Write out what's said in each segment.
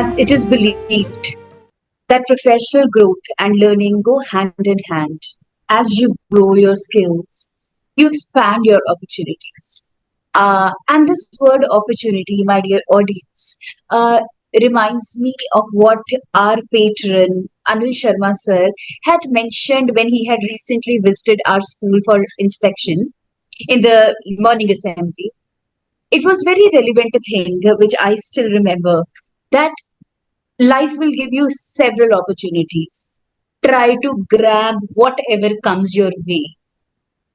as it is believed that professional growth and learning go hand in hand. As you grow your skills, you expand your opportunities. And this word opportunity, my dear audience, uh, reminds me of what our patron, Anil Sharma sir, had mentioned when he had recently visited our school for inspection in the morning assembly. It was very relevant thing, which I still remember, that life will give you several opportunities. Try to grab whatever comes your way.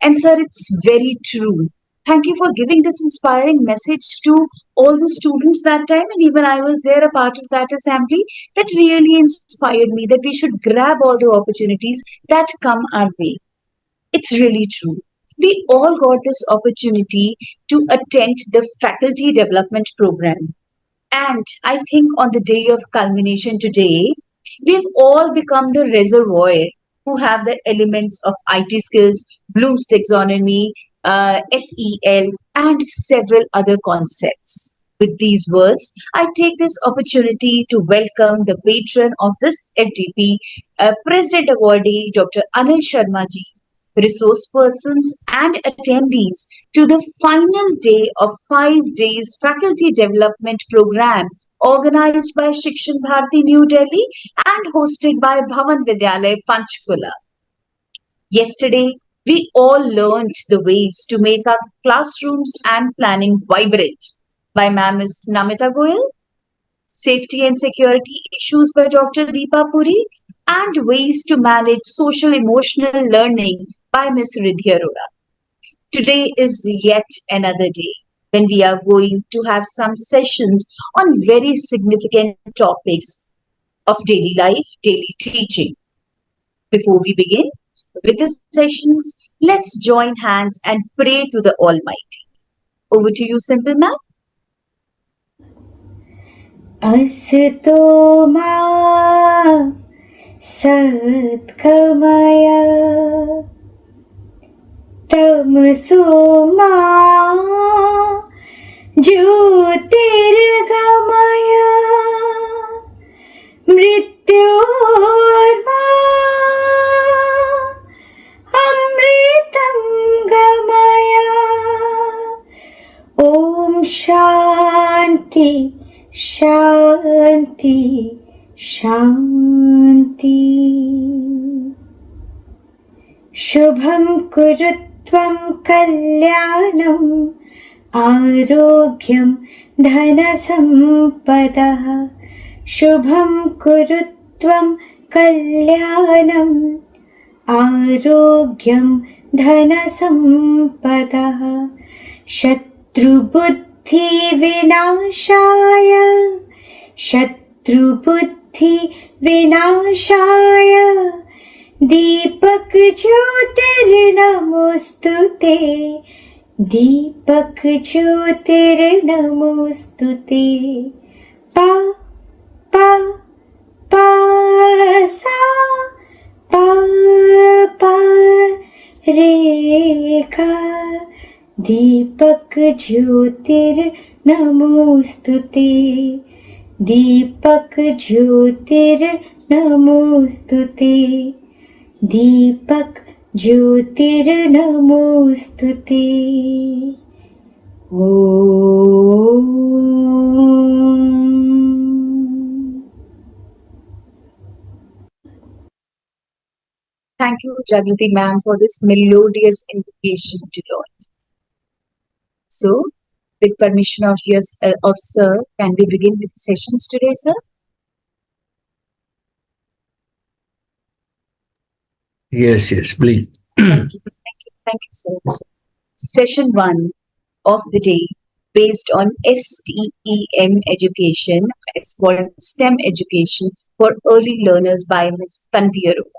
And sir, it's very true. Thank you for giving this inspiring message to all the students that time, and even I was there a part of that assembly. That really inspired me that we should grab all the opportunities that come our way. It's really true. We all got this opportunity to attend the faculty development program. And I think on the day of culmination today, we've all become the reservoir who have the elements of IT skills, Bloom's taxonomy, SEL, and several other concepts. With these words, I take this opportunity to welcome the patron of this FDP, President Awardee Dr. Anil Sharma ji, resource persons and attendees to the final day of 5 days faculty development program organized by Shikshan Bharati New Delhi and hosted by Bhavan Vidyalaya Panchkula. Yesterday, we all learned the ways to make our classrooms and planning vibrant by Ma'am Ms. Namita Goyal, safety and security issues by Dr. Deepa Puri, and ways to manage social emotional learning by Ms. Vidya Arora. Today is yet another day when we are going to have some sessions on very significant topics of daily life, daily teaching. Before we begin with the sessions, let's join hands and pray to the Almighty. Over to you, Simple Ma'am. Asito ma satkamaya tamso ma jyotirgamaya mrityorma amritam gamaya. Om Shanti Shanti Shanti. Shubham kurutvam kalyanam arogyam dhanasampadah. Shubham kurutvam kalyanam arogyam dhanasampadah. Shatrubuddhi vinashaya Shatrubuddhi vinashaya Deepak Jyotir namostute Deepak Jyotir namostute. Pa pa pa sa pa pa re ka. Deepak Jyotir namostute Deepak Jyotir namostute Deepak Jyotir namostute. Om. Thank you, Jagrati ma'am, for this melodious invocation to Lord. So, with permission of sir, can we begin with the sessions today, sir? Yes, please. Thank you, sir. Session 1 of the day, based on STEM education. It's called STEM education for early learners by Ms. Tanvi Arora.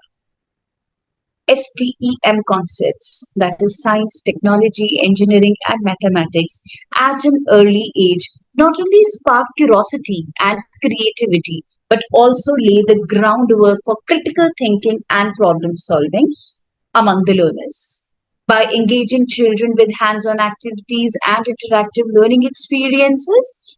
STEM concepts, that is science, technology, engineering, and mathematics, at an early age, not only spark curiosity and creativity, but also lay the groundwork for critical thinking and problem solving among the learners. By engaging children with hands-on activities and interactive learning experiences,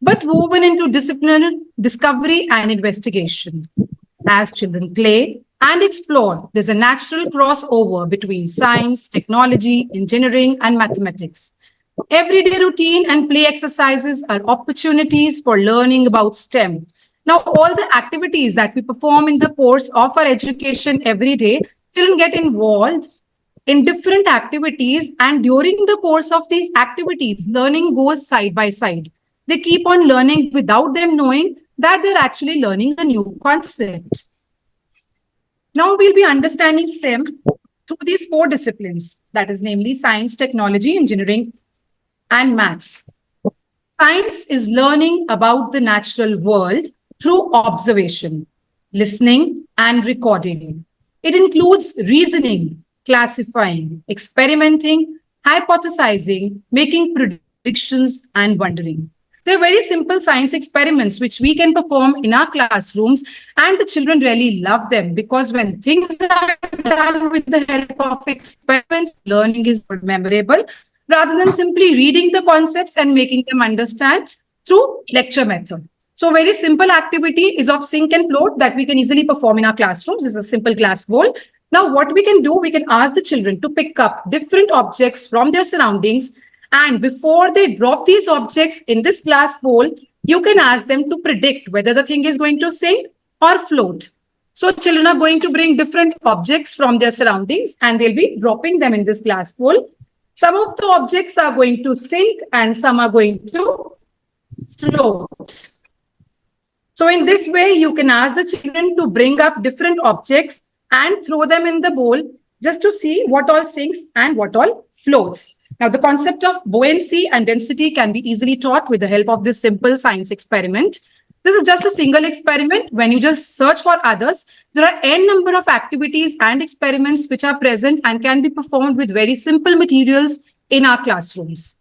but woven into disciplinary discovery and investigation. As children play and explore, there's a natural crossover between science, technology, engineering, and mathematics. Everyday routine and play exercises are opportunities for learning about STEM. Now, all the activities that we perform in the course of our education every day, children get involved in different activities, and during the course of these activities, learning goes side by side. They keep on learning without them knowing that they're actually learning a new concept. Now we'll be understanding STEM through these four disciplines, that is namely science, technology, engineering, and maths. Science is learning about the natural world through observation, listening, and recording. It includes reasoning, classifying, experimenting, hypothesizing, making predictions, and wondering. They're very simple science experiments which we can perform in our classrooms, and the children really love them because when things are done with the help of experiments, learning is more memorable rather than simply reading the concepts and making them understand through lecture method. So very simple activity is of sink and float that we can easily perform in our classrooms. It's a simple glass bowl. Now what we can do, we can ask the children to pick up different objects from their surroundings, and before they drop these objects in this glass bowl, you can ask them to predict whether the thing is going to sink or float. So children are going to bring different objects from their surroundings and they'll be dropping them in this glass bowl. Some of the objects are going to sink and some are going to float. So in this way, you can ask the children to bring up different objects and throw them in the bowl just to see what all sinks and what all floats. Now, the concept of buoyancy and density can be easily taught with the help of this simple science experiment. This is just a single experiment. When you just search for others, there are n number of activities and experiments which are present and can be performed with very simple materials in our classrooms.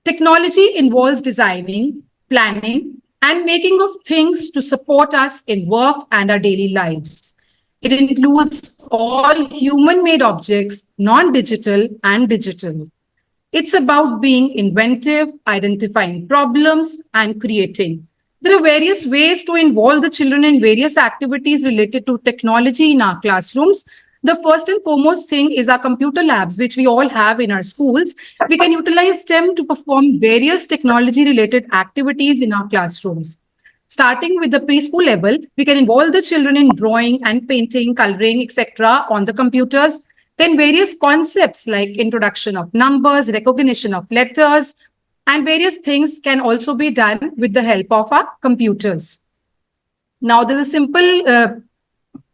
Technology involves designing, planning, and making of things to support us in work and our daily lives. It includes all human-made objects, non-digital and digital. It's about being inventive, identifying problems, and creating. There are various ways to involve the children in various activities related to technology in our classrooms. The first and foremost thing is our computer labs, which we all have in our schools. We can utilize STEM to perform various technology-related activities in our classrooms. Starting with the preschool level, we can involve the children in drawing and painting, coloring, etc. on the computers. Then various concepts like introduction of numbers, recognition of letters, and various things can also be done with the help of our computers. Now, there's a simple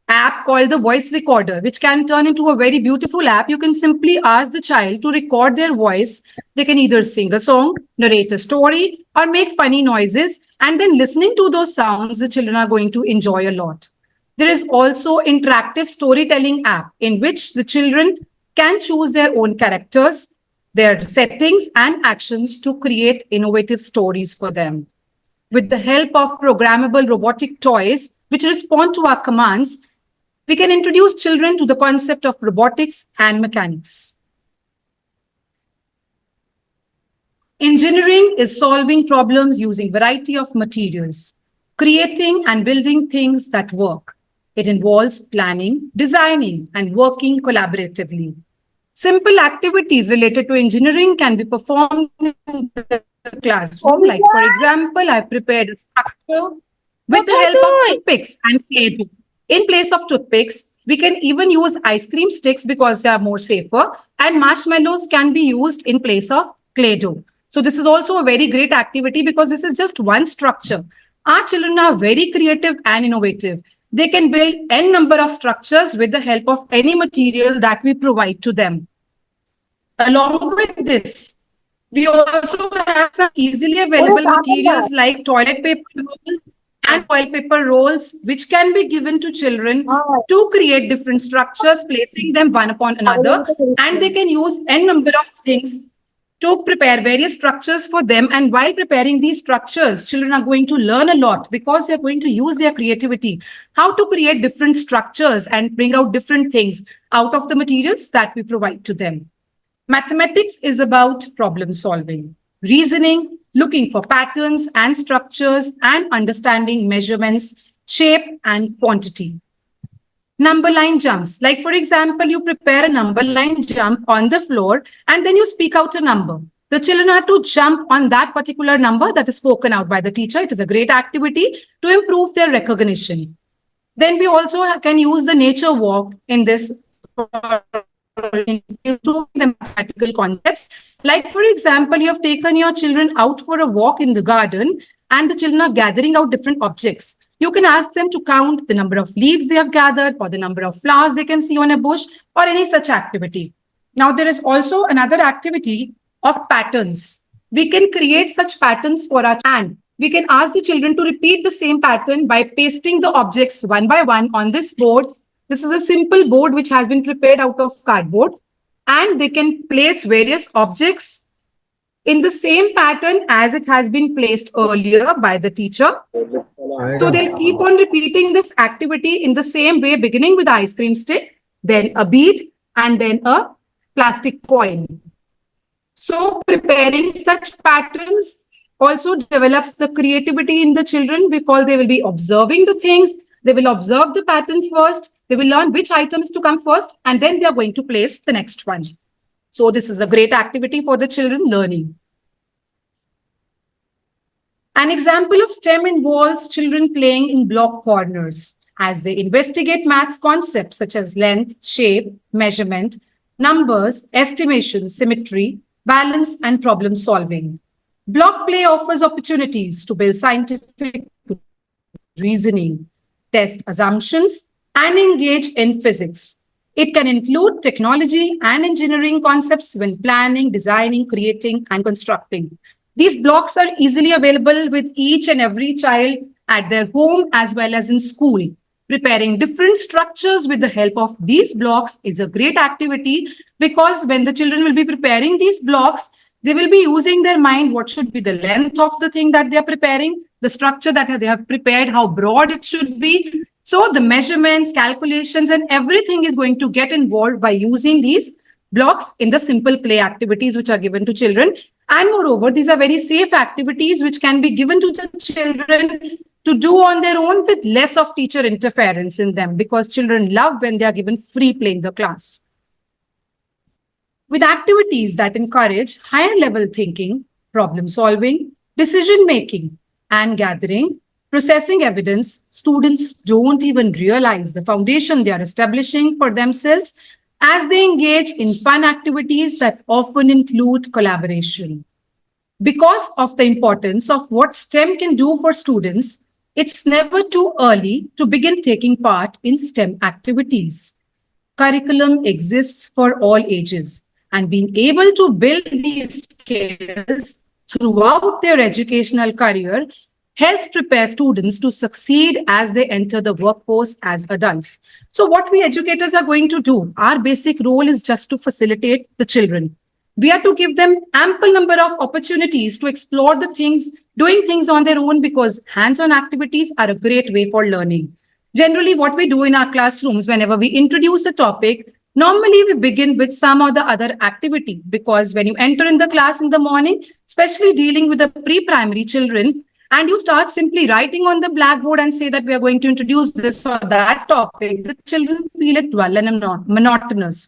app called the voice recorder, which can turn into a very beautiful app. You can simply ask the child to record their voice. They can either sing a song, narrate a story, or make funny noises. And then listening to those sounds, the children are going to enjoy a lot. There is also interactive storytelling app in which the children can choose their own characters, their settings and actions to create innovative stories for them. With the help of programmable robotic toys, which respond to our commands, we can introduce children to the concept of robotics and mechanics. Engineering is solving problems using variety of materials, creating and building things that work. It involves planning, designing, and working collaboratively. Simple activities related to engineering can be performed in the classroom. Like, for example, I've prepared a structure with the help of toothpicks and clay dough. In place of toothpicks, we can even use ice cream sticks because they are more safer, and marshmallows can be used in place of clay dough. So this is also a very great activity because this is just one structure. Our children are very creative and innovative. They can build n number of structures with the help of any material that we provide to them. Along with this, we also have some easily available materials like toilet paper rolls and oil paper rolls, which can be given to children to create different structures, placing them one upon another. And they can use n number of things to prepare various structures for them. And while preparing these structures, children are going to learn a lot because they're going to use their creativity, how to create different structures and bring out different things out of the materials that we provide to them. Mathematics is about problem solving, reasoning, looking for patterns and structures and understanding measurements, shape, and quantity. Number line jumps. Like, for example, you prepare a number line jump on the floor and then you speak out a number. The children are to jump on that particular number that is spoken out by the teacher. It is a great activity to improve their recognition. Then we also can use the nature walk in this for improving the mathematical concepts. Like, for example, you have taken your children out for a walk in the garden and the children are gathering out different objects. You can ask them to count the number of leaves they have gathered or the number of flowers they can see on a bush or any such activity. Now, there is also another activity of patterns. We can create such patterns for our and we can ask the children to repeat the same pattern by pasting the objects one by one on this board. This is a simple board which has been prepared out of cardboard, and they can place various objects in the same pattern as it has been placed earlier by the teacher. So they'll keep on repeating this activity in the same way, beginning with the ice cream stick, then a bead, and then a plastic coin. So preparing such patterns also develops the creativity in the children because they will be observing the things. They will observe the pattern first. They will learn which items to come first, and then they are going to place the next one. So this is a great activity for the children learning. An example of STEM involves children playing in block corners as they investigate maths concepts such as length, shape, measurement, numbers, estimation, symmetry, balance, and problem solving. Block play offers opportunities to build scientific reasoning, test assumptions, and engage in physics. It can include technology and engineering concepts when planning, designing, creating, and constructing. These blocks are easily available with each and every child at their home as well as in school. Preparing different structures with the help of these blocks is a great activity because when the children will be preparing these blocks, they will be using their mind what should be the length of the thing that they are preparing, the structure that they have prepared, how broad it should be. So the measurements, calculations, and everything is going to get involved by using these blocks in the simple play activities which are given to children. And moreover, these are very safe activities which can be given to the children to do on their own with less of teacher interference in them because children love when they are given free play in the class. With activities that encourage higher level thinking, problem solving, decision making, and gathering, processing evidence, students don't even realize the foundation they are establishing for themselves as they engage in fun activities that often include collaboration. Because of the importance of what STEM can do for students, it's never too early to begin taking part in STEM activities. Curriculum exists for all ages, and being able to build these skills throughout their educational career helps prepare students to succeed as they enter the workforce as adults. So what we educators are going to do, our basic role is just to facilitate the children. We are to give them ample number of opportunities to explore the things, doing things on their own because hands-on activities are a great way for learning. Generally, what we do in our classrooms, whenever we introduce a topic, normally we begin with some or the other activity because when you enter in the class in the morning, especially dealing with the pre-primary children, and you start simply writing on the blackboard and say that we are going to introduce this or that topic, the children feel it dull and monotonous.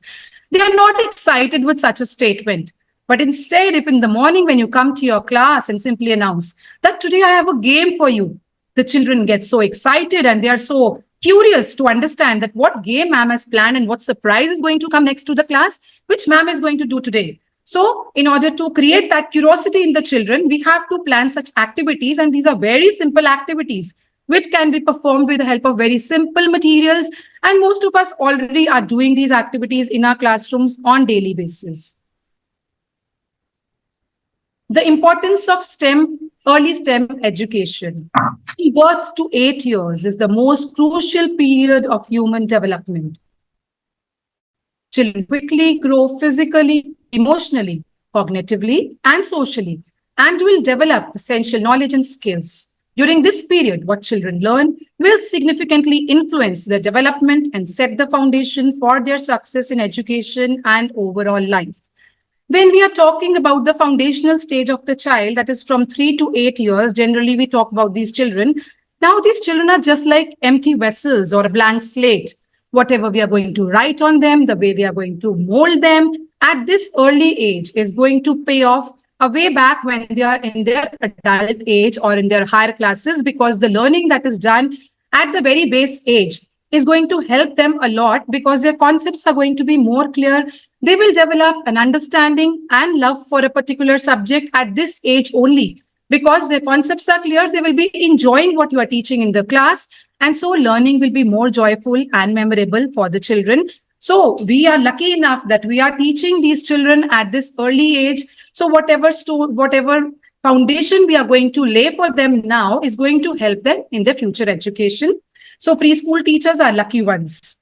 They are not excited with such a statement. But instead, if in the morning when you come to your class and simply announce that today I have a game for you, the children get so excited and they are so curious to understand that what game ma'am has planned and what surprise is going to come next to the class, which ma'am is going to do today. So in order to create that curiosity in the children, we have to plan such activities, and these are very simple activities which can be performed with the help of very simple materials. And most of us already are doing these activities in our classrooms on daily basis. The importance of STEM, early STEM education. From birth to 8 years is the most crucial period of human development. Children quickly grow physically, emotionally, cognitively, and socially, and will develop essential knowledge and skills. During this period, what children learn will significantly influence their development and set the foundation for their success in education and overall life. When we are talking about the foundational stage of the child, that is from 3 to 8 years, generally we talk about these children. Now, these children are just like empty vessels or a blank slate. Whatever we are going to write on them, the way we are going to mold them at this early age is going to pay off a way back when they are in their adult age or in their higher classes, because the learning that is done at the very base age is going to help them a lot, because their concepts are going to be more clear. They will develop an understanding and love for a particular subject at this age only. Because their concepts are clear, they will be enjoying what you are teaching in the class. And so learning will be more joyful and memorable for the children. So we are lucky enough that we are teaching these children at this early age. So whatever foundation we are going to lay for them now is going to help them in their future education. So preschool teachers are lucky ones.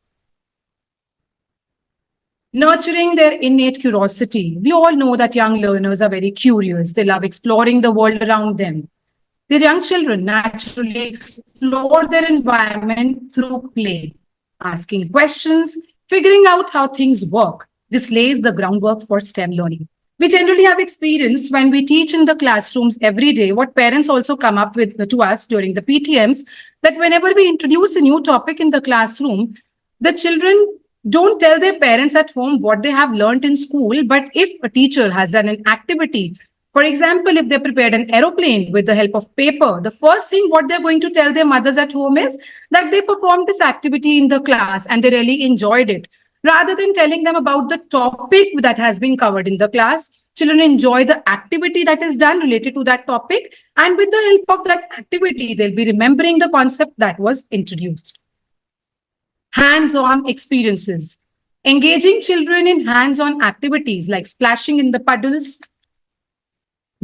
Nurturing their innate curiosity. We all know that young learners are very curious. They love exploring the world around them. The young children naturally explore their environment through play, asking questions, figuring out how things work. This lays the groundwork for STEM learning. We generally have experienced when we teach in the classrooms every day, what parents also come up with to us during the PTMs, that whenever we introduce a new topic in the classroom, the children don't tell their parents at home what they have learned in school, but if a teacher has done an activity, for example, if they prepared an aeroplane with the help of paper, the first thing what they're going to tell their mothers at home is that they performed this activity in the class and they really enjoyed it. Rather than telling them about the topic that has been covered in the class, children enjoy the activity that is done related to that topic. And with the help of that activity, they'll be remembering the concept that was introduced. Hands-on experiences. Engaging children in hands-on activities like splashing in the puddles,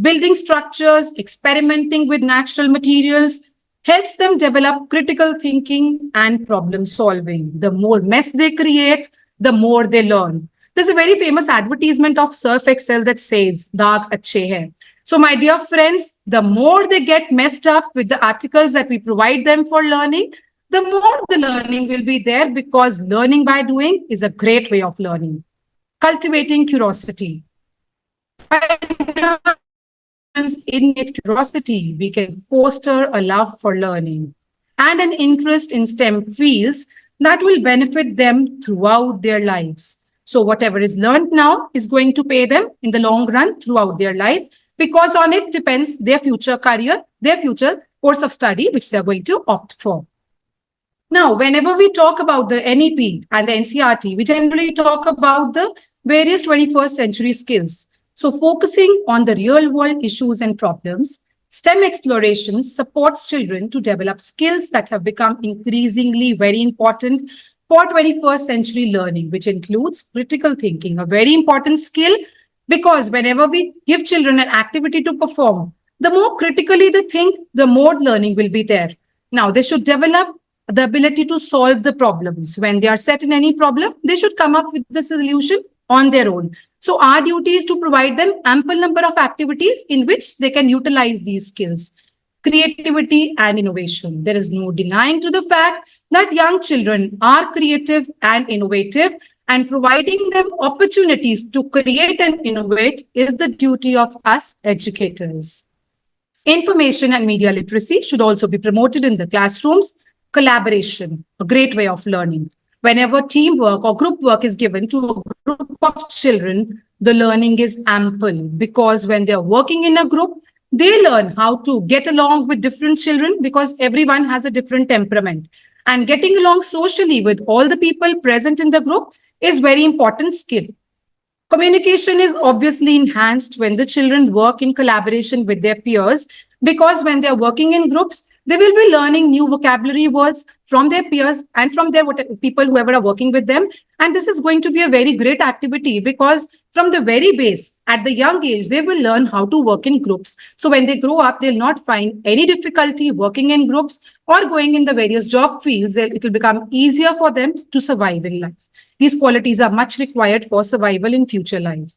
building structures, experimenting with natural materials, helps them develop critical thinking and problem solving. The more mess they create, the more they learn. There's a very famous advertisement of Surf Excel that says, "Daag achhe hai." So, my dear friends, the more they get messed up with the articles that we provide them for learning, the more the learning will be there, because learning by doing is a great way of learning. Cultivating curiosity. Innate curiosity, we can foster a love for learning and an interest in STEM fields that will benefit them throughout their lives. So whatever is learned now is going to pay them in the long run throughout their life, because on it depends their future career, their future course of study, which they're going to opt for. Now, whenever we talk about the NEP and the NCRT, we generally talk about the various 21st century skills. So focusing on the real world issues and problems, STEM exploration supports children to develop skills that have become increasingly very important for 21st century learning, which includes critical thinking, a very important skill, because whenever we give children an activity to perform, the more critically they think, the more learning will be there. Now, they should develop the ability to solve the problems. When they are set in any problem, they should come up with the solution on their own. So our duty is to provide them ample number of activities in which they can utilize these skills. Creativity and innovation. There is no denying to the fact that young children are creative and innovative, and providing them opportunities to create and innovate is the duty of us educators. Information and media literacy should also be promoted in the classrooms. Collaboration, a great way of learning. Whenever teamwork or group work is given to a group of children, the learning is ample, because when they're working in a group, they learn how to get along with different children, because everyone has a different temperament. And getting along socially with all the people present in the group is very important skill. Communication is obviously enhanced when the children work in collaboration with their peers, because when they're working in groups, they will be learning new vocabulary words from their peers and from their people, whoever are working with them. And this is going to be a very great activity, because from the very base, at the young age, they will learn how to work in groups. So when they grow up, they'll not find any difficulty working in groups or going in the various job fields. It will become easier for them to survive in life. These qualities are much required for survival in future life.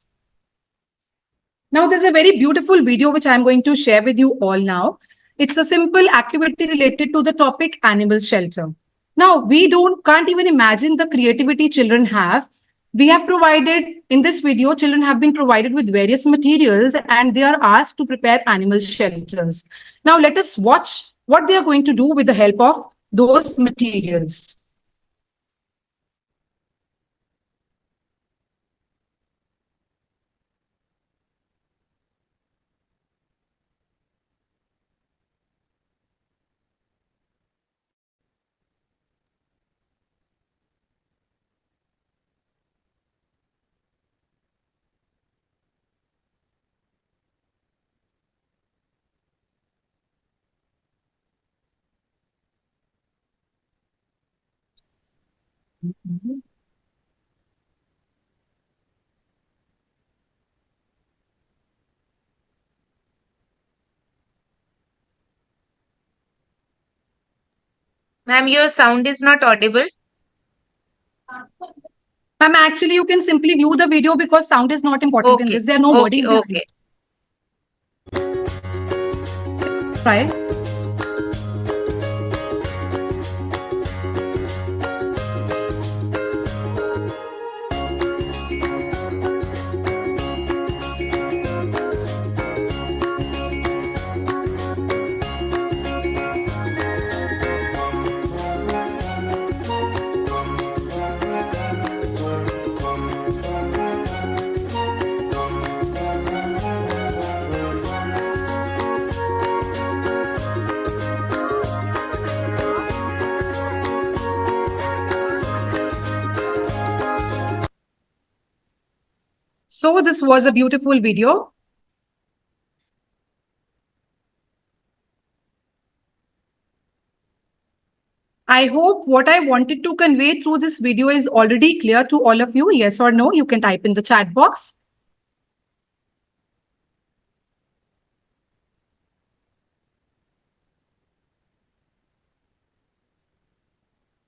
Now, there's a very beautiful video which I'm going to share with you all now. It's a simple activity related to the topic, animal shelter. Now, we can't even imagine the creativity children have. When they are working in groups, they will learn how to get along with different children, because everyone has a different temperament. And getting along socially with all the people present in the group is very important skill. Communication is obviously enhanced when the children work in collaboration with their peers, and from the very base, at the young age, they will learn how to work in groups. So when they grow up, they'll not find any difficulty working in groups or going in the various job fields. It will become easier for them to survive in life. These qualities are much required for survival in future life. Now, there's a very beautiful video which I'm going to share with you all now. It's a simple activity related to the topic, animal shelter. We have provided, in this video, children have been provided with various materials and they are asked to prepare animal shelters. Now let us watch what they are going to do with the help of those materials. Ma'am, your sound is not audible. Ma'am, actually, you can simply view the video because sound is not important in Okay. this. There are no Okay. wordings behind Okay. it. Right? So this was a beautiful video. I hope what I wanted to convey through this video is already clear to all of you. Yes or no, you can type in the chat box.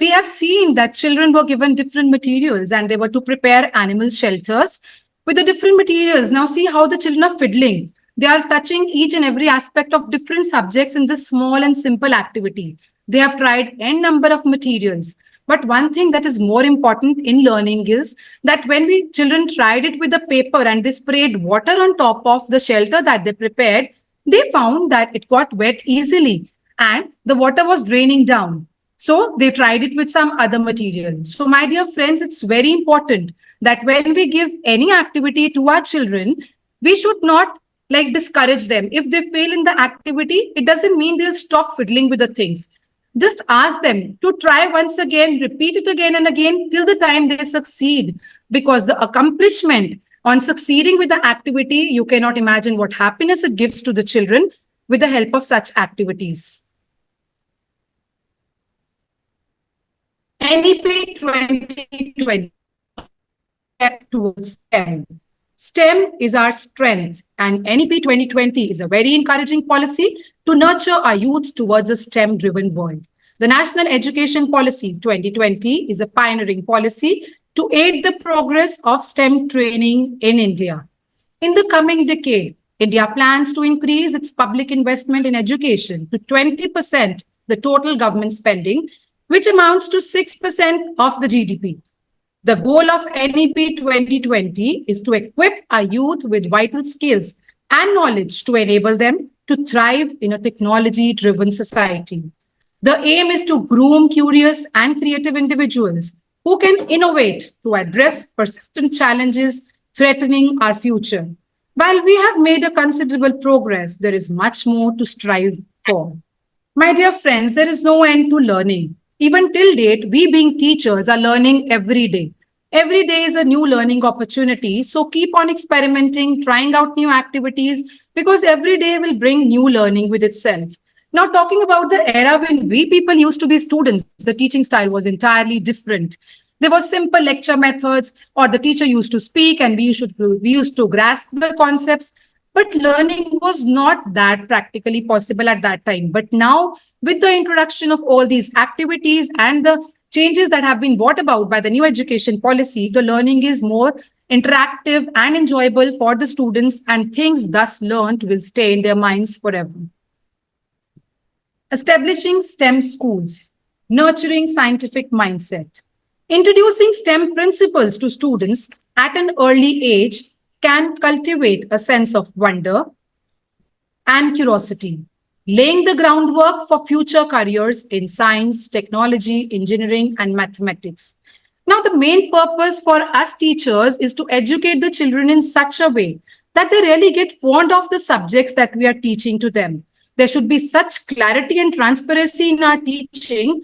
We have seen that children were given different materials and they were to prepare animal shelters with the different materials. Now see how the children are fiddling. They are touching each and every aspect of different subjects in this small and simple activity. They have tried n number of materials. But one thing that is more important in learning is that when we children tried it with the paper and they sprayed water on top of the shelter that they prepared, they found that it got wet easily and the water was draining down. So they tried it with some other material. So my dear friends, it's very important that when we give any activity to our children, we should not discourage them. If they fail in the activity, it doesn't mean they'll stop fiddling with the things. Just ask them to try once again, repeat it again and again till the time they succeed. Because the accomplishment on succeeding with the activity, you cannot imagine what happiness it gives to the children with the help of such activities. NEP 2020 towards STEM. STEM is our strength, and NEP 2020 is a very encouraging policy to nurture our youth towards a STEM-driven world. The National Education Policy 2020 is a pioneering policy to aid the progress of STEM training in India. In the coming decade, India plans to increase its public investment in education to 20% of the total government spending, which amounts to 6% of the GDP. The goal of NEP 2020 is to equip our youth with vital skills and knowledge to enable them to thrive in a technology-driven society. The aim is to groom curious and creative individuals who can innovate to address persistent challenges threatening our future. While we have made a considerable progress, there is much more to strive for. My dear friends, there is no end to learning. Even till date, we being teachers are learning every day. Every day is a new learning opportunity. So keep on experimenting, trying out new activities, because every day will bring new learning with itself. Now, talking about the era when we people used to be students, the teaching style was entirely different. There were simple lecture methods, or the teacher used to speak and we used to grasp the concepts. But learning was not that practically possible at that time. But now, with the introduction of all these activities and the changes that have been brought about by the new education policy, the learning is more interactive and enjoyable for the students, and things thus learned will stay in their minds forever. Establishing STEM schools, nurturing scientific mindset. Introducing STEM principles to students at an early age can cultivate a sense of wonder and curiosity, laying the groundwork for future careers in science, technology, engineering, and mathematics. Now, the main purpose for us teachers is to educate the children in such a way that they really get fond of the subjects that we are teaching to them. There should be such clarity and transparency in our teaching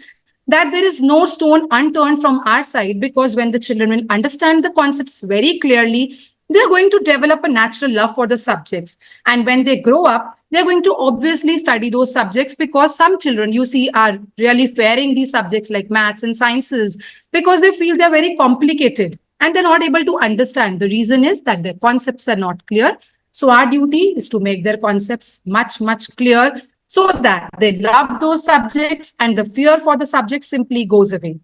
that there is no stone unturned from our side, because when the children will understand the concepts very clearly, they're going to develop a natural love for the subjects. And when they grow up, they're going to obviously study those subjects, because some children you see are really fearing these subjects like maths and sciences because they feel they're very complicated and they're not able to understand. The reason is that their concepts are not clear. So our duty is to make their concepts much, much clear so that they love those subjects and the fear for the subject simply goes away.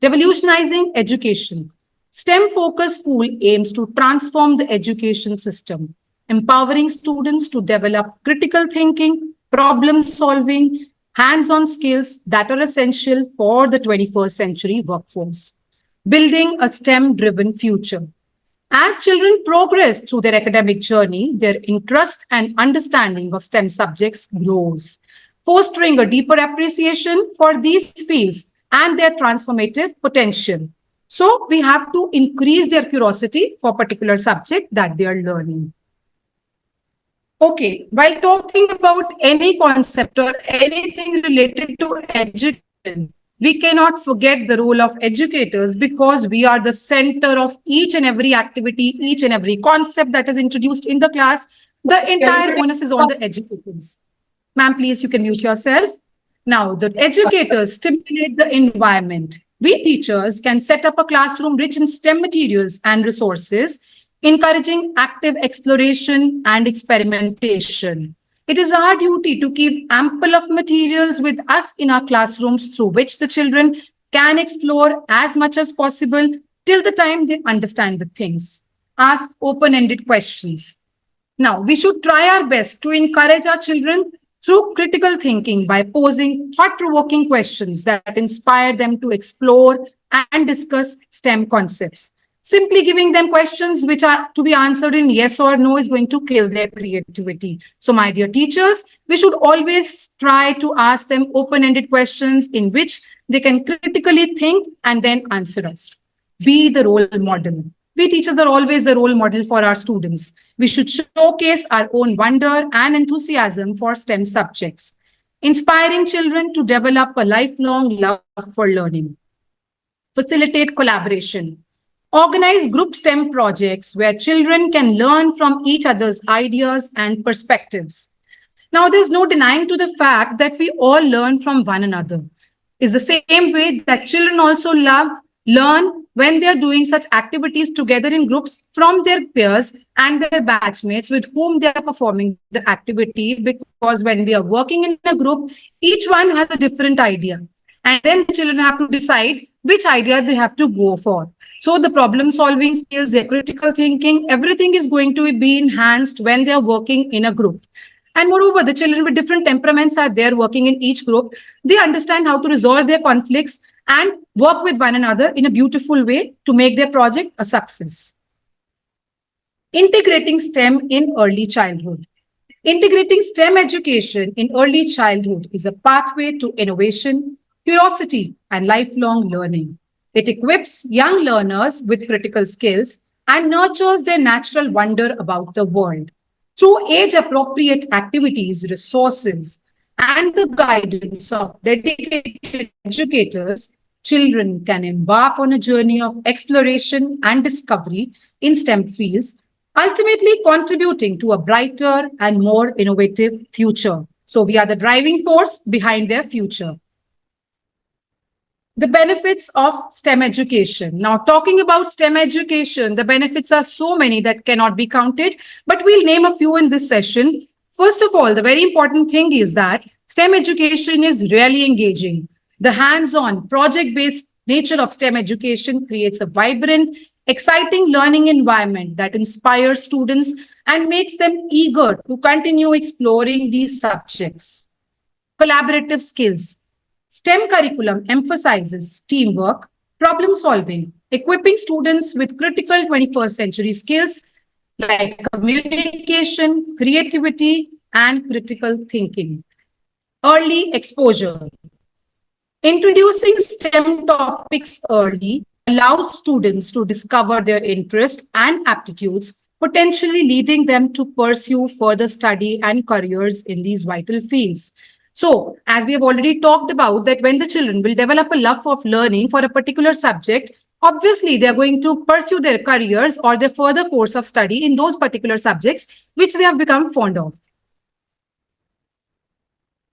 Revolutionizing education. STEM-focused school aims to transform the education system, empowering students to develop critical thinking, problem solving, hands-on skills that are essential for the 21st century workforce. Building a STEM-driven future. As children progress through their academic journey, their interest and understanding of STEM subjects grows, fostering a deeper appreciation for these fields and their transformative potential. So we have to increase their curiosity for particular subject that they are learning. Okay, while talking about any concept or anything related to education, we cannot forget the role of educators, because we are the center of each and every activity, each and every concept that is introduced in the class. The entire onus is on the educators. Ma'am, please, you can mute yourself. Now, the educators stimulate the environment. We teachers can set up a classroom rich in STEM materials and resources, encouraging active exploration and experimentation. It is our duty to keep ample of materials with us in our classrooms through which the children can explore as much as possible till the time they understand the things. Ask open-ended questions. Now, we should try our best to encourage our children through critical thinking by posing thought-provoking questions that inspire them to explore and discuss STEM concepts. Simply giving them questions which are to be answered in yes or no is going to kill their creativity. So, my dear teachers, we should always try to ask them open-ended questions in which they can critically think and then answer us. Be the role model. We teachers are always the role model for our students. We should showcase our own wonder and enthusiasm for STEM subjects, inspiring children to develop a lifelong love for learning. Facilitate collaboration. Organize group STEM projects where children can learn from each other's ideas and perspectives. Now, there's no denying to the fact that we all learn from one another. It's the same way that children also learn when they're doing such activities together in groups from their peers and their batchmates with whom they are performing the activity, because when we are working in a group, each one has a different idea. And then the children have to decide which idea they have to go for. So the problem solving skills, their critical thinking, everything is going to be enhanced when they are working in a group. And moreover, the children with different temperaments are there working in each group. They understand how to resolve their conflicts and work with one another in a beautiful way to make their project a success. Integrating STEM in early childhood. Integrating STEM education in early childhood is a pathway to innovation, curiosity, and lifelong learning. It equips young learners with critical skills and nurtures their natural wonder about the world. Through age-appropriate activities, resources, and the guidance of dedicated educators, children can embark on a journey of exploration and discovery in STEM fields, ultimately contributing to a brighter and more innovative future. So we are the driving force behind their future. The benefits of STEM education. Now, talking about STEM education, the benefits are so many that cannot be counted, but we'll name a few in this session. First of all, the very important thing is that STEM education is really engaging. The hands-on, project-based nature of STEM education creates a vibrant, exciting learning environment that inspires students and makes them eager to continue exploring these subjects. Collaborative skills. STEM curriculum emphasizes teamwork, Problem solving, equipping students with critical 21st century skills like communication, creativity, and critical thinking. Early exposure. Introducing STEM topics early allows students to discover their interests and aptitudes, potentially leading them to pursue further study and careers in these vital fields. So, as we have already talked about, that when the children will develop a love of learning for a particular subject, obviously they are going to pursue their careers or their further course of study in those particular subjects which they have become fond of.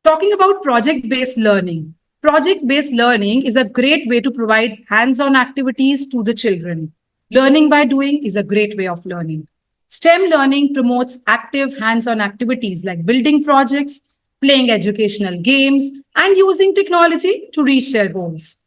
Talking about project-based learning. Project-based learning is a great way to provide hands-on activities to the children. Learning by doing is a great way of learning. STEM learning promotes active hands-on activities like building projects, playing educational games, and using technology to reach their goals.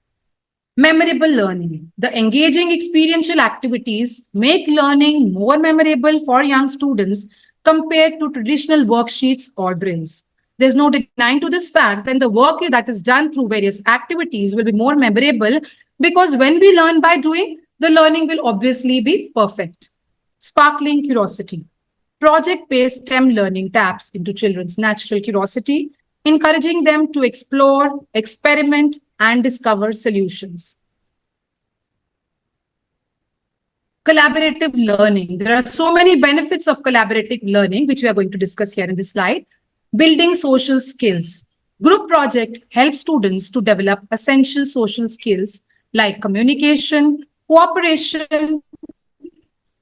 Memorable learning. The engaging experiential activities make learning more memorable for young students compared to traditional worksheets or drills. There's no denying to this fact that the work that is done through various activities will be more memorable, because when we learn by doing, the learning will obviously be perfect. Sparkling curiosity. Project-based STEM learning taps into children's natural curiosity, encouraging them to explore, experiment, and discover solutions. Collaborative learning. There are so many benefits of collaborative learning, which we are going to discuss here in this slide. Building social skills. Group project helps students to develop essential social skills like communication, cooperation,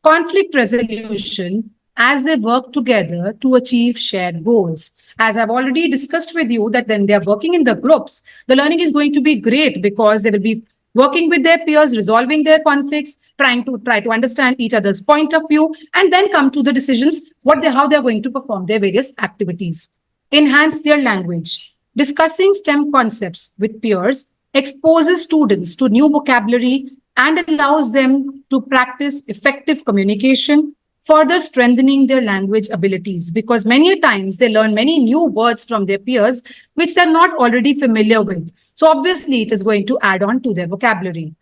conflict resolution, as they work together to achieve shared goals. As I've already discussed with you, that when they're working in the groups, the learning is going to be great because they will be working with their peers, resolving their conflicts, trying to understand each other's point of view, and then come to the decisions how they're going to perform their various activities. Enhance their language. Discussing STEM concepts with peers exposes students to new vocabulary and allows them to practice effective communication, further strengthening their language abilities, because many times they learn many new words from their peers which they're not already familiar with. So obviously it is going to add on to their vocabulary.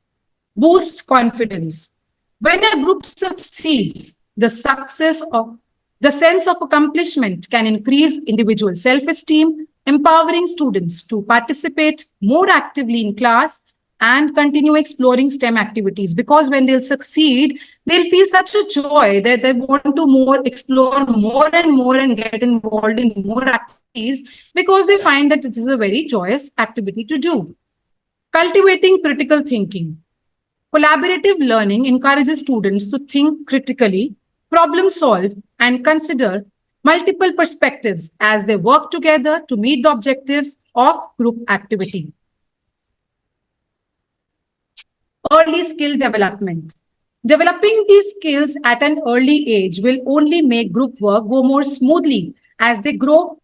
Boost confidence. When a group succeeds, the sense of accomplishment can increase individual self-esteem, empowering students to participate more actively in class and continue exploring STEM activities, because when they'll succeed, they'll feel such a joy that they want to explore more and get involved in more activities, because they find that this is a very joyous activity to do. Cultivating critical thinking. Collaborative learning encourages students to think critically, problem solve, and consider multiple perspectives as they work together to meet the objectives of group activity. Early skill development. Developing these skills at an early age will only make group work go more smoothly as they grow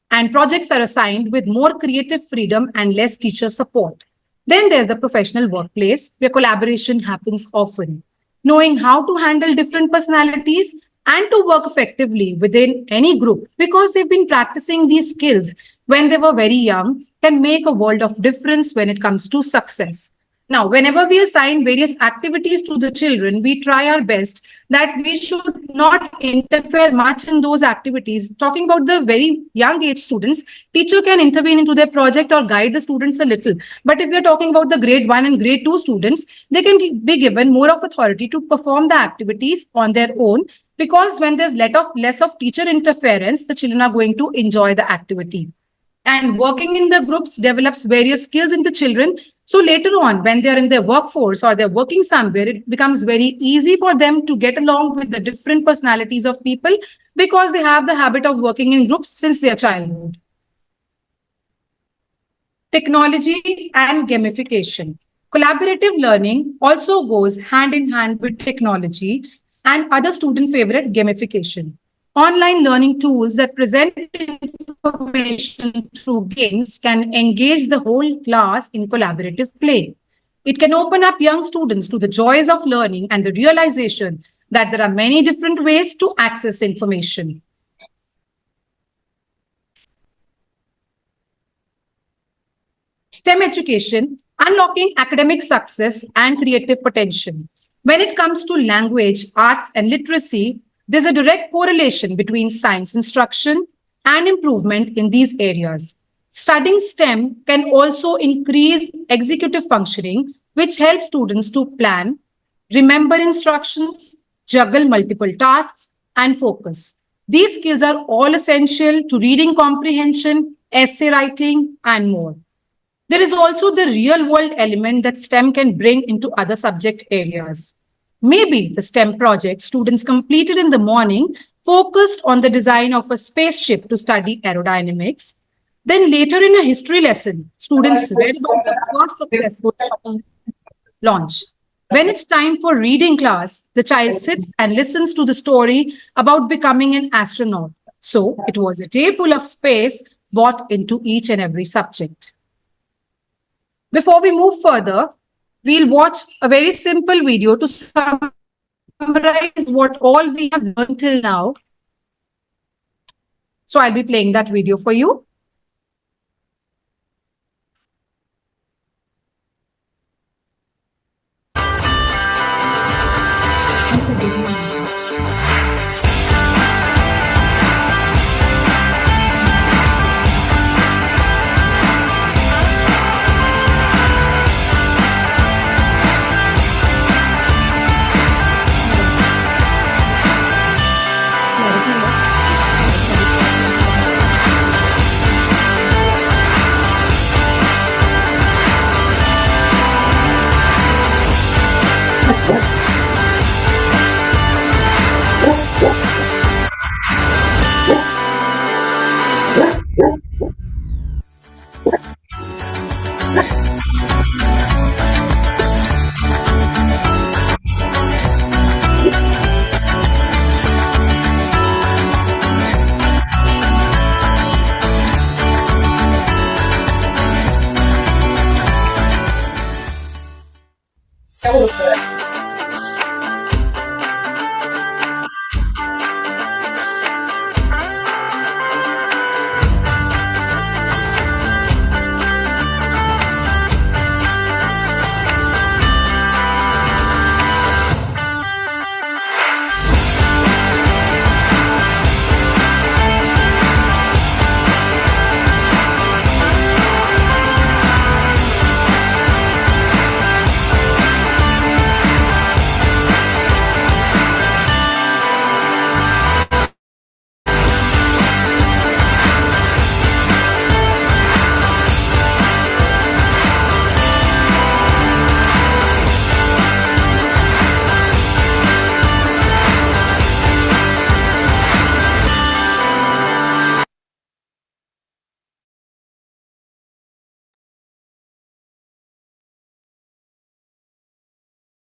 and projects are assigned with more creative freedom and less teacher support. Then there's the professional workplace where collaboration happens often. Knowing how to handle different personalities and to work effectively within any group, because they've been practicing these skills when they were very young, can make a world of difference when it comes to success. Now, whenever we assign various activities to the children, we try our best that we should not interfere much in those activities. Talking about the very young age students, teacher can intervene into their project or guide the students a little. But if we're talking about the grade 1 and grade 2 students, they can be given more of authority to perform the activities on their own, because when there's less of teacher interference, the children are going to enjoy the activity. And working in the groups develops various skills in the children. So later on, when they're in their workforce or they're working somewhere, it becomes very easy for them to get along with the different personalities of people, because they have the habit of working in groups since their childhood. Technology and gamification. Collaborative learning also goes hand in hand with technology and other student favorite gamification. Online learning tools that present information through games can engage the whole class in collaborative play. It can open up young students to the joys of learning and the realization that there are many different ways to access information. STEM education, unlocking academic success and creative potential. When it comes to language, arts, and literacy, there's a direct correlation between science instruction and improvement in these areas. Studying STEM can also increase executive functioning, which helps students to plan, remember instructions, juggle multiple tasks, and focus. These skills are all essential to reading comprehension, essay writing, and more. There is also the real world element that STEM can bring into other subject areas. Maybe the STEM project students completed in the morning focused on the design of a spaceship to study aerodynamics. Then later in a history lesson, students read about the first successful shuttle launch. When it's time for reading class, the child sits and listens to the story about becoming an astronaut. So it was a day full of space brought into each and every subject. Before we move further, we'll watch a very simple video to summarize what all we have learned till now. So I'll be playing that video for you.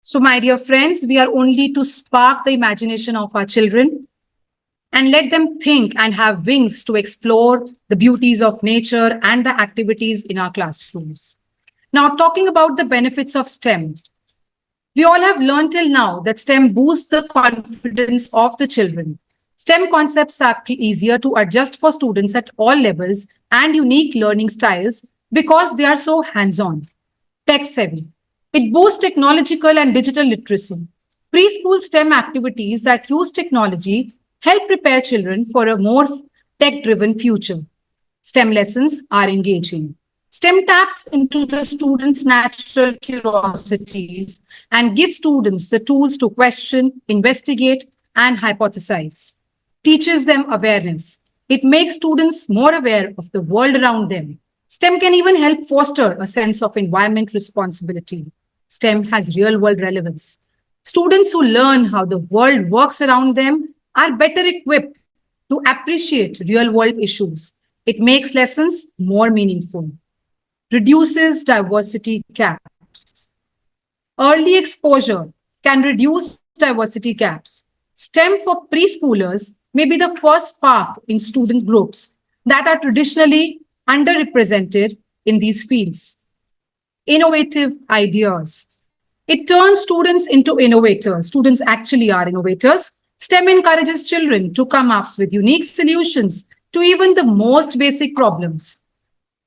So, my dear friends, we are only to spark the imagination of our children and let them think and have wings to explore the beauties of nature and the activities in our classrooms. Now, talking about the benefits of STEM, we all have learned till now that STEM boosts the confidence of the children. STEM concepts are easier to adjust for students at all levels and unique learning styles because they are so hands-on, tech-savvy. It boosts technological and digital literacy. Preschool STEM activities that use technology help prepare children for a more tech-driven future. STEM lessons are engaging. STEM taps into the students' natural curiosities and gives students the tools to question, investigate, and hypothesize. Teaches them awareness. It makes students more aware of the world around them. STEM can even help foster a sense of environment responsibility. STEM has real-world relevance. Students who learn how the world works around them are better equipped to appreciate real-world issues. It makes lessons more meaningful. Reduces diversity gaps. Early exposure can reduce diversity gaps. STEM for preschoolers may be the first spark in student groups that are traditionally underrepresented in these fields. Innovative ideas. It turns students into innovators. Students actually are innovators. STEM encourages children to come up with unique solutions to even the most basic problems.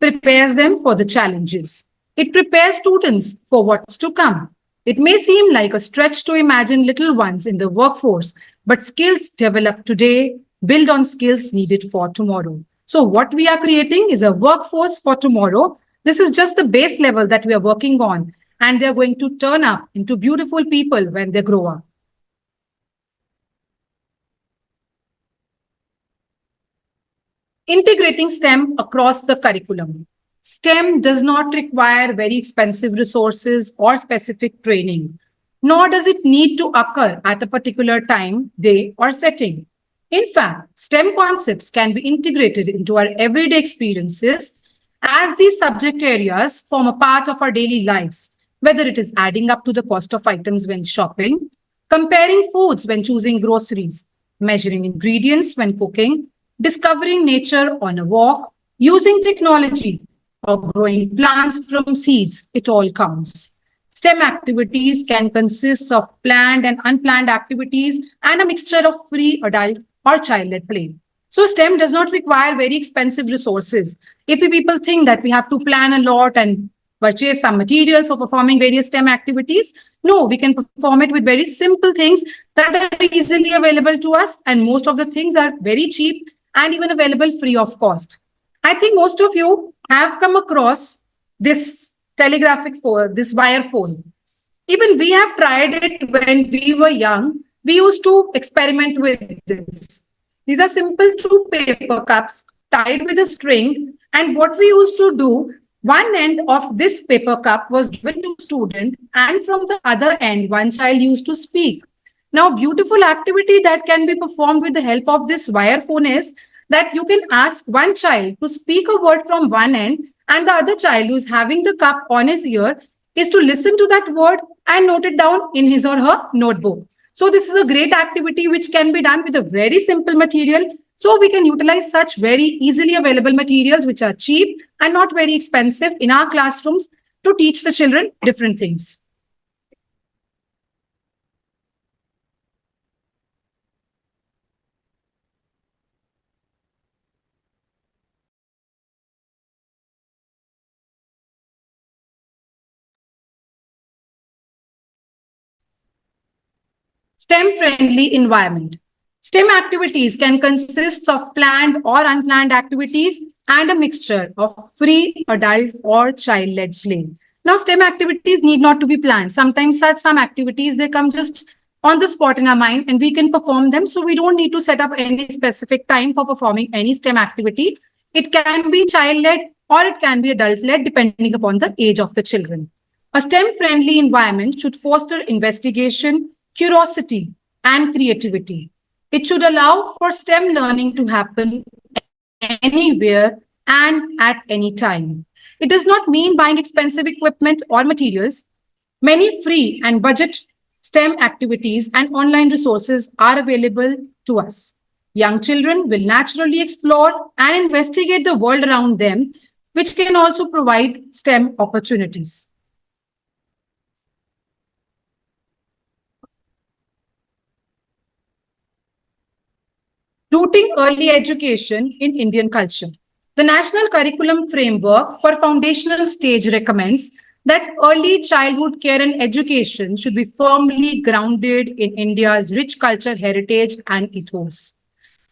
prepares them for the challenges. It prepares students for what's to come. It may seem like a stretch to imagine little ones in the workforce, but skills developed today build on skills needed for tomorrow. So what we are creating is a workforce for tomorrow. This is just the base level that we are working on, and they're going to turn up into beautiful people when they grow up. Integrating STEM across the curriculum. STEM does not require very expensive resources or specific training, nor does it need to occur at a particular time, day, or setting. In fact, STEM concepts can be integrated into our everyday experiences as these subject areas form a part of our daily lives, whether it is adding up to the cost of items when shopping, comparing foods when choosing groceries, measuring ingredients when cooking, discovering nature on a walk, using technology, or growing plants from seeds, it all counts. STEM activities can consist of planned and unplanned activities and a mixture of free adult or child-led play. So STEM does not require very expensive resources. If we people think that we have to plan a lot and purchase some materials for performing various STEM activities, no, we can perform it with very simple things that are easily available to us, and most of the things are very cheap and even available free of cost. I think most of you have come across this telegraphic phone, this wire phone. Even we have tried it when we were young. We used to experiment with this. These are simple two paper cups tied with a string. And what we used to do, one end of this paper cup was given to a student, and from the other end, one child used to speak. Now, beautiful activity that can be performed with the help of this wire phone is that you can ask one child to speak a word from one end, and the other child who is having the cup on his ear is to listen to that word and note it down in his or her notebook. So this is a great activity which can be done with a very simple material. So we can utilize such very easily available materials which are cheap and not very expensive in our classrooms to teach the children different things. STEM-friendly environment. STEM activities can consist of planned or unplanned activities and a mixture of free, adult, or child-led play. Now, STEM activities need not to be planned. Sometimes some activities, they come just on the spot in our mind and we can perform them. So we don't need to set up any specific time for performing any STEM activity. It can be child-led or it can be adult-led depending upon the age of the children. A STEM-friendly environment should foster investigation, curiosity, and creativity. It should allow for STEM learning to happen anywhere and at any time. It does not mean buying expensive equipment or materials. Many free and budget STEM activities and online resources are available to us. Young children will naturally explore and investigate the world around them, which can also provide STEM opportunities. Rooting early education in Indian culture. The National Curriculum Framework for Foundational Stage recommends that early childhood care and education should be firmly grounded in India's rich culture, heritage, and ethos.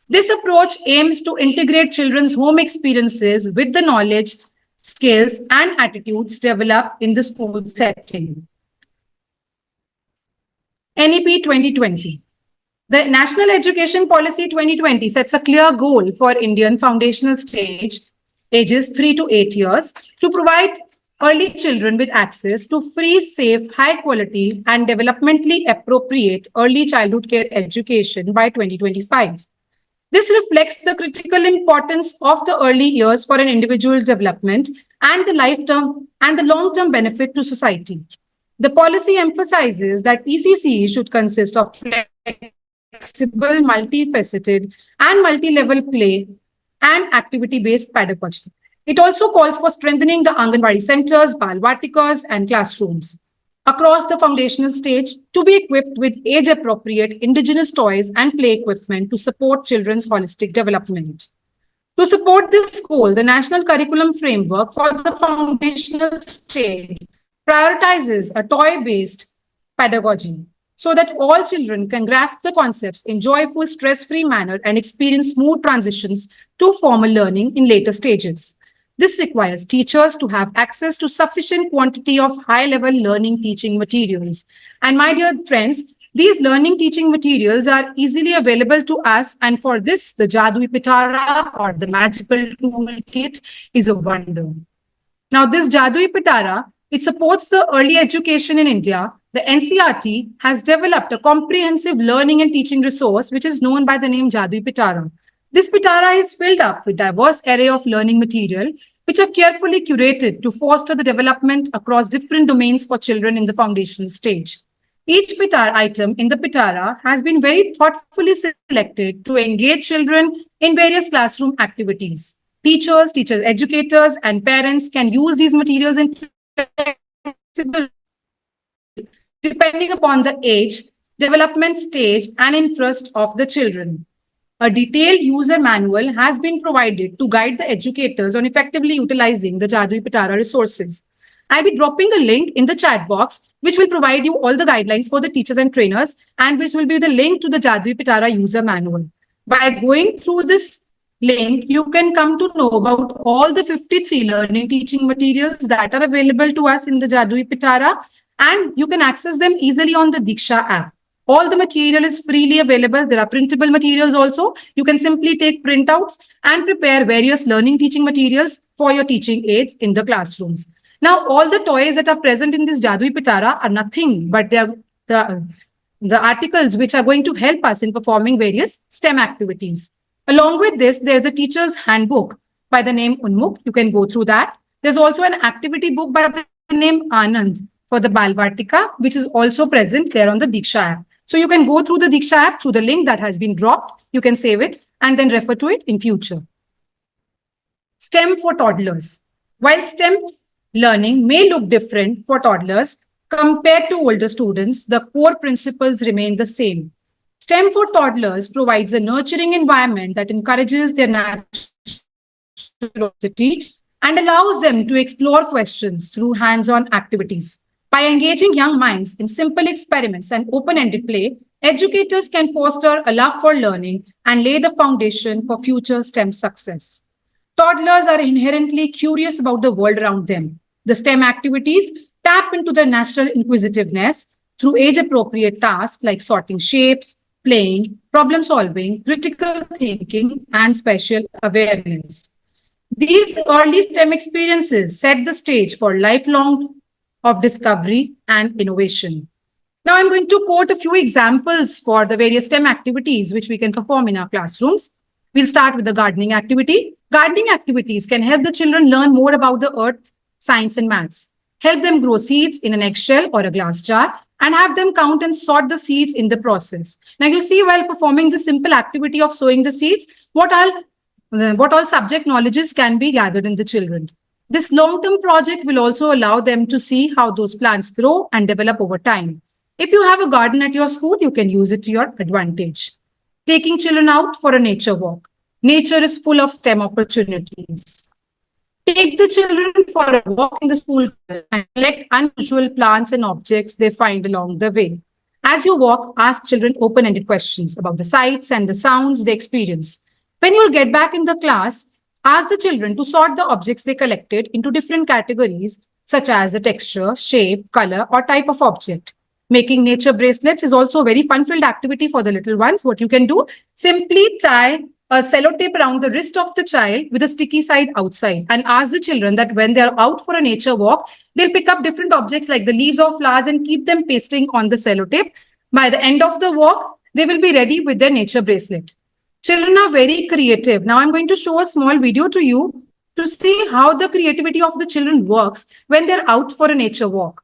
This approach aims to integrate children's home experiences with the knowledge, skills, and attitudes developed in the school setting. NEP 2020. The National Education Policy 2020 sets a clear goal for Indian foundational stage, ages 3 to 8 years, to provide early children with access to free, safe, high quality, and developmentally appropriate early childhood care education by 2025. This reflects the critical importance of the early years for an individual development and the long-term benefit to society. The policy emphasizes that ECC should consist of flexible, multifaceted, and multi-level play and activity-based pedagogy. It also calls for strengthening the Anganwadi centers, Balvatikas, and classrooms across the foundational stage to be equipped with age-appropriate indigenous toys and play equipment to support children's holistic development. To support this goal, the National Curriculum Framework for the foundational stage prioritizes a toy-based pedagogy so that all children can grasp the concepts in joyful, stress-free manner and experience smooth transitions to formal learning in later stages. This requires teachers to have access to sufficient quantity of high-level learning teaching materials. And my dear friends, these learning teaching materials are easily available to us, and for this, the Jadui Pitara or the magical toolkit is a wonder. Now, this Jadui Pitara, it supports the early education in India. The NCRT has developed a comprehensive learning and teaching resource, which is known by the name Jadui Pitara. This Pitara is filled up with diverse array of learning material, which are carefully curated to foster the development across different domains for children in the foundational stage. Each Pitara item in the Pitara has been very thoughtfully selected to engage children in various classroom activities. Teachers, educators, and parents can use these materials in flexible depending upon the age, development stage, and interest of the children. A detailed user manual has been provided to guide the educators on effectively utilizing the Jadui Pitara resources. I'll be dropping a link in the chat box, which will provide you all the guidelines for the teachers and trainers, and which will be the link to the Jadui Pitara user manual. By going through this link, you can come to know about all the 53 learning teaching materials that are available to us in the Jadui Pitara, and you can access them easily on the Diksha app. All the material is freely available. There are printable materials also. You can simply take printouts and prepare various learning teaching materials for your teaching aids in the classrooms. Now, all the toys that are present in this Jadui Pitara are nothing but they are the articles which are going to help us in performing various STEM activities. Along with this, there's a teacher's handbook by the name Unmukh. You can go through that. There's also an activity book by the name Anand for the Balvartika, which is also present there on the Diksha app. So you can go through the Diksha app through the link that has been dropped. You can save it and then refer to it in future. STEM for toddlers. While STEM learning may look different for toddlers compared to older students, the core principles remain the same. STEM for toddlers provides a nurturing environment that encourages their natural curiosity and allows them to explore questions through hands-on activities. By engaging young minds in simple experiments and open-ended play, educators can foster a love for learning and lay the foundation for future STEM success. Toddlers are inherently curious about the world around them. The STEM activities tap into their natural inquisitiveness through age-appropriate tasks like sorting shapes, playing, problem-solving, critical thinking, and spatial awareness. These early STEM experiences set the stage for lifelong of discovery and innovation. Now I'm going to quote a few examples for the various STEM activities which we can perform in our classrooms. We'll start with the gardening activity. Gardening activities can help the children learn more about the earth, science, and maths. Help them grow seeds in an eggshell or a glass jar and have them count and sort the seeds in the process. Now you see, while performing the simple activity of sowing the seeds, what all subject knowledges can be gathered in the children. This long-term project will also allow them to see how those plants grow and develop over time. If you have a garden at your school, you can use it to your advantage. Taking children out for a nature walk. Nature is full of STEM opportunities. Take the children for a walk in the school and collect unusual plants and objects they find along the way. As you walk, ask children open-ended questions about the sights and the sounds they experience. When you'll get back in the class, ask the children to sort the objects they collected into different categories, such as the texture, shape, color, or type of object. Making nature bracelets is also a very fun-filled activity for the little ones. What you can do, simply tie a sellotape around the wrist of the child with a sticky side outside and ask the children that when they're out for a nature walk, they'll pick up different objects like the leaves of flowers and keep them pasting on the sellotape. By the end of the walk, they will be ready with their nature bracelet. Children are very creative. Now I'm going to show a small video to you to see how the creativity of the children works when they're out for a nature walk.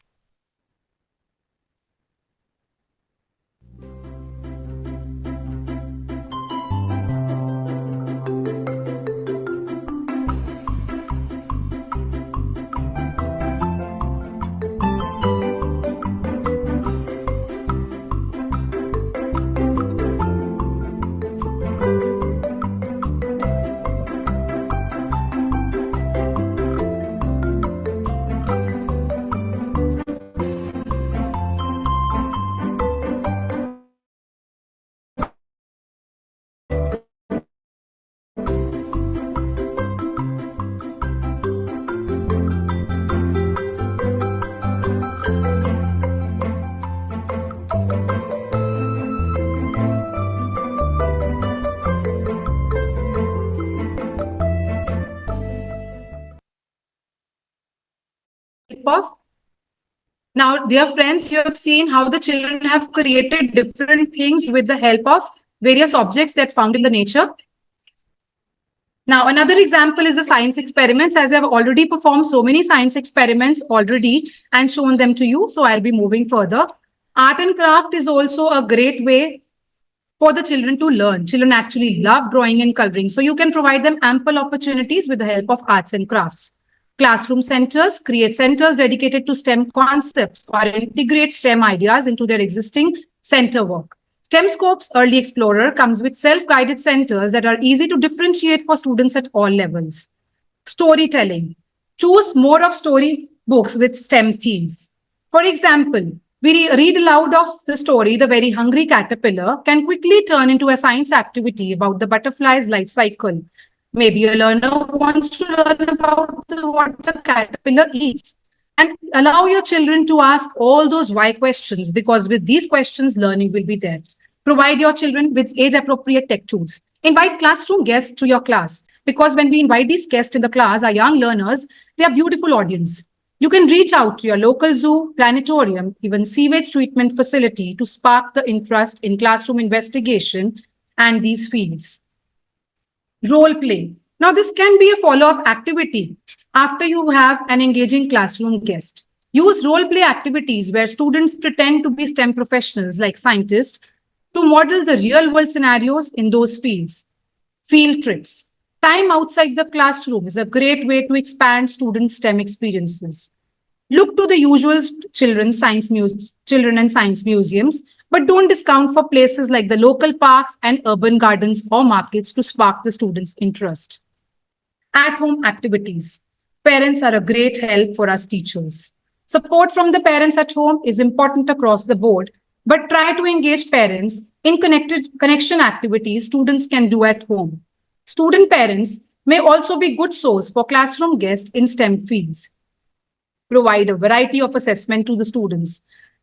of. Now, dear friends, you have seen how the children have created different things with the help of various objects that found in the nature. Now, another example is the science experiments, as I've already performed so many science experiments already and shown them to you. So I'll be moving further. Art and craft is also a great way for the children to learn. Children actually love drawing and coloring. So you can provide them ample opportunities with the help of arts and crafts. Classroom centers create centers dedicated to STEM concepts or integrate STEM ideas into their existing center work. STEM Scope's Early Explorer comes with self-guided centers that are easy to differentiate for students at all levels. Storytelling. Choose more of story books with STEM themes. For example, we read aloud of the story, The Very Hungry Caterpillar, can quickly turn into a science activity about the butterfly's life cycle. Maybe a learner wants to learn about what the caterpillar eats. And allow your children to ask all those why questions, because with these questions, learning will be there. Provide your children with age-appropriate tech tools. Invite classroom guests to your class, because when we invite these guests in the class, our young learners, they are beautiful audience. You can reach out to your local zoo, planetarium, even sewage treatment facility to spark the interest in classroom investigation and these fields. Role play. Now, this can be a follow-up activity after you have an engaging classroom guest. Use role play activities where students pretend to be STEM professionals like scientists to model the real-world scenarios in those fields. Field trips. Time outside the classroom is a great way to expand students' STEM experiences. Look to the usual children and science museums, but don't discount for places like the local parks and urban gardens or markets to spark the students' interest. At-home activities. Parents are a great help for us teachers. Support from the parents at home is important across the board, but try to engage parents in connection activities students can do at home. Student parents may also be good source for classroom guests in STEM fields. Provide a variety of assessment to the students.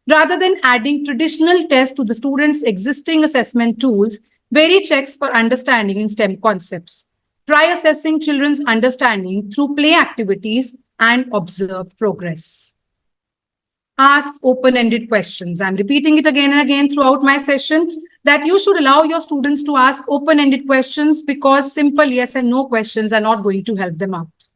Rather than adding traditional tests to the students' existing assessment tools, vary checks for understanding in STEM concepts. Try assessing children's understanding through play activities and observe progress. Ask open-ended questions. I'm repeating it again and again throughout my session that you should allow your students to ask open-ended questions, because simple yes and no questions are not going to help them out.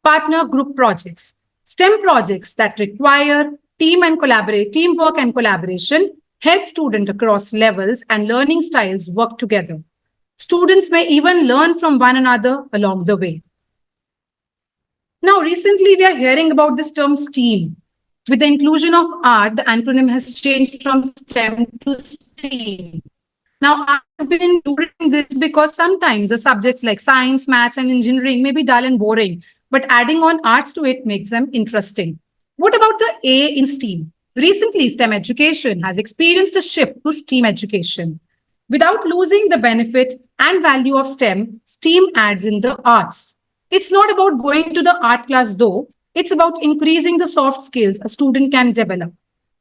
Partner group projects. STEM projects that require teamwork and collaboration help students across levels and learning styles work together. Students may even learn from one another along the way. Now, recently we are hearing about this term STEAM. With the inclusion of art, the acronym has changed from STEM to STEAM. Now, art has been included in this because sometimes the subjects like science, maths, and engineering may be dull and boring, but adding on arts to it makes them interesting. What about the A in STEAM? Recently, STEM education has experienced a shift to STEAM education. Without losing the benefit and value of STEM, STEAM adds in the arts. It's not about going to the art class though, it's about increasing the soft skills a student can develop.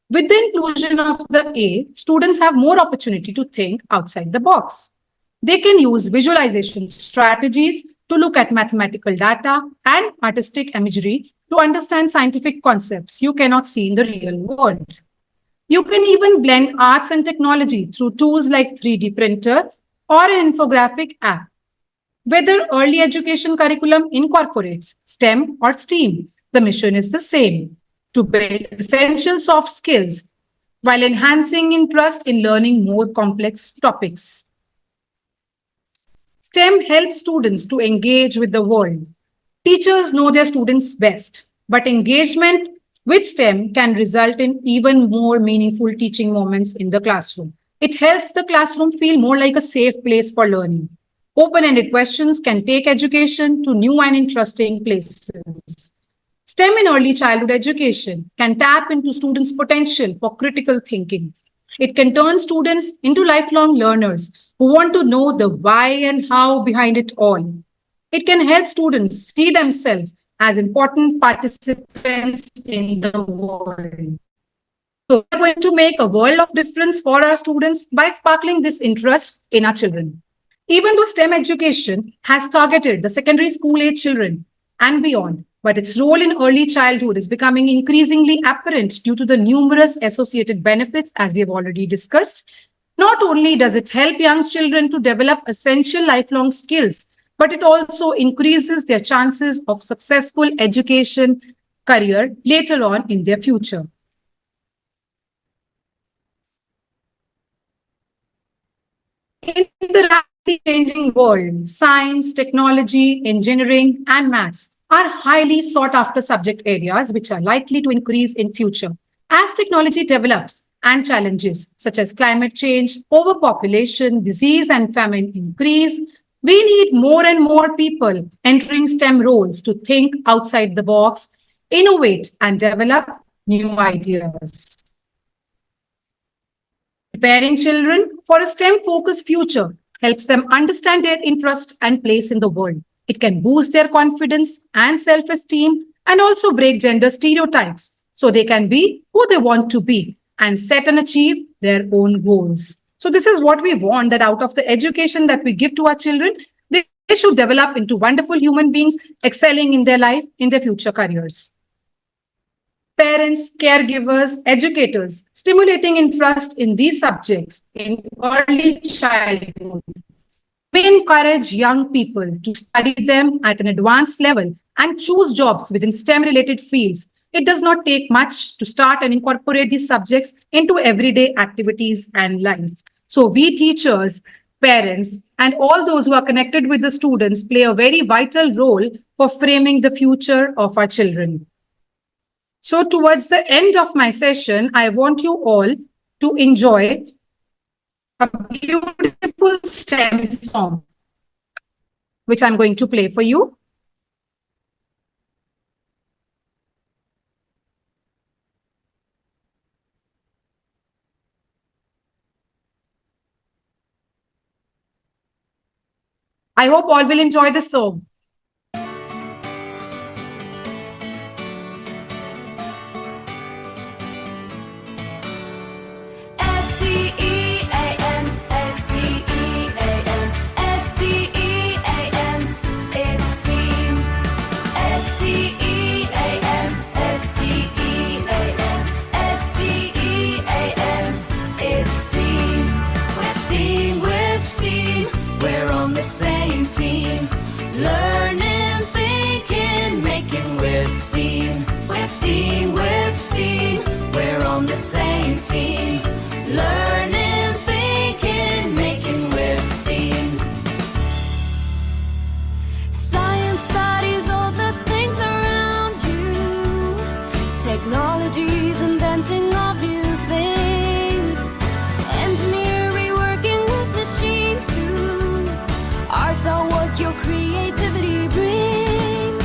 With the inclusion of the A, students have more opportunity to think outside the box. They can use visualization strategies to look at mathematical data and artistic imagery to understand scientific concepts you cannot see in the real world. You can even blend arts and technology through tools like 3D printer or an infographic app. Whether early education curriculum incorporates STEM or STEAM, the mission is the same: to build essential soft skills while enhancing interest in learning more complex topics. STEM helps students to engage with the world. Teachers know their students best, but engagement with STEM can result in even more meaningful teaching moments in the classroom. It helps the classroom feel more like a safe place for learning. Open-ended questions can take education to new and interesting places. STEM in early childhood education can tap into students' potential for critical thinking. It can turn students into lifelong learners who want to know the why and how behind it all. It can help students see themselves as important participants in the world. So we are going to make a world of difference for our students by sparkling this interest in our children. Even though STEM education has targeted the secondary school age children and beyond, but its role in early childhood is becoming increasingly apparent due to the numerous associated benefits, as we have already discussed. Not only does it help young children to develop essential lifelong skills, but it also increases their chances of successful education career later on in their future. In the rapidly changing world, science, technology, engineering, and maths are highly sought after subject areas which are likely to increase in future. As technology develops and challenges such as climate change, overpopulation, disease, and famine increase, we need more and more people entering STEM roles to think outside the box, innovate, and develop new ideas. Preparing children for a STEM-focused future helps them understand their interest and place in the world. It can boost their confidence and self-esteem and also break gender stereotypes so they can be who they want to be and set and achieve their own goals. So this is what we want, that out of the education that we give to our children, they should develop into wonderful human beings, excelling in their life, in their future careers. Parents, caregivers, educators, stimulating interest in these subjects in early childhood. We encourage young people to study them at an advanced level and choose jobs within STEM-related fields. It does not take much to start and incorporate these subjects into everyday activities and life. So we teachers, parents, and all those who are connected with the students play a very vital role for framing the future of our children. So towards the end of my session, I want you all to enjoy a beautiful STEM song, which I'm going to play for you. I hope all will enjoy the song. Learning, thinking, making with STEAM. With STEAM, with STEAM. We're on the same team. Learning, thinking, making with STEAM. Science studies all the things around you. Technology's inventing of new things. Engineering working with machines too. Arts are what your creativity brings.